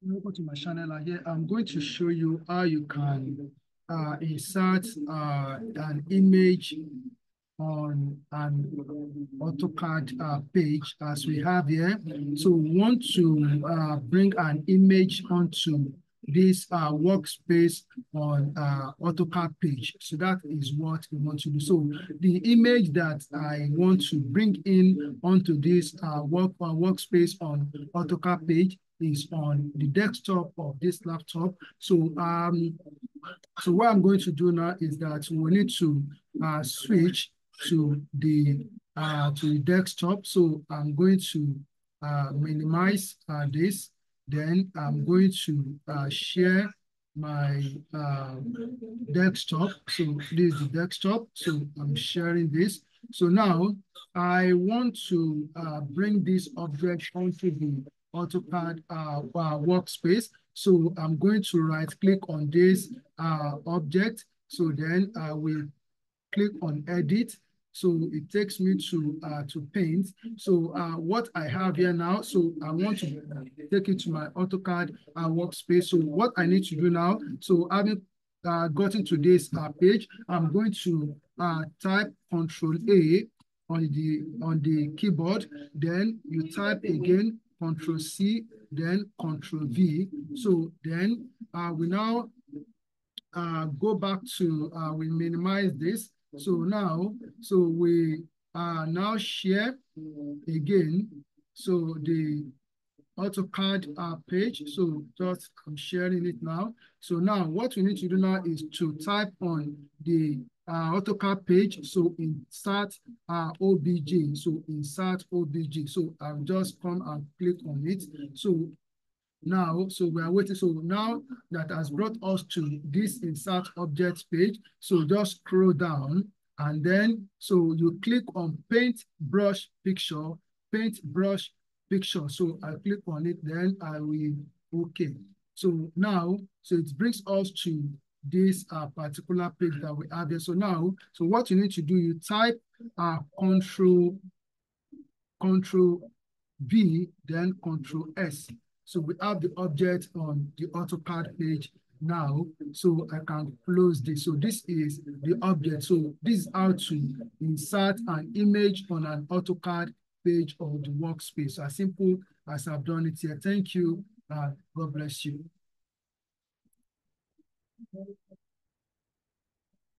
Welcome to my channel. And here I'm going to show you how you can insert an image on an AutoCAD page as we have here. So we want to bring an image onto this workspace on AutoCAD page. So that is what we want to do. So the image that I want to bring in onto this workspace on AutoCAD page is on the desktop of this laptop. So what I'm going to do now is that we need to switch to the desktop. So I'm going to minimize this. Then I'm going to share my desktop. So this is the desktop. So I'm sharing this. So now I want to bring this object onto the AutoCAD workspace. So I'm going to right click on this object. So then I will click on edit. So it takes me to paint. So what I have here now, so I want to take it to my AutoCAD workspace. So what I need to do now, so having gotten to this page, I'm going to type Control A on the keyboard. Then you type again Control C, then Control V. So then we now go back to, we minimize this. So now, so we now share again. So the AutoCAD page. So just I'm sharing it now. So now what we need to do now is to type on the AutoCAD page. So insert OBJ. So insert OBJ. So I'll just come and click on it. So now, so we are waiting. So now that has brought us to this insert object page. So just scroll down and then, so you click on paint brush picture, paint brush picture. So I click on it, then I will, okay. So now, so it brings us to this particular page that we have here. So now, so what you need to do, you type Control V, then Control S. So we have the object on the AutoCAD page now. So I can close this. So this is the object. So this is how to insert an image on an AutoCAD page of the workspace. As simple as I've done it here. Thank you. God bless you.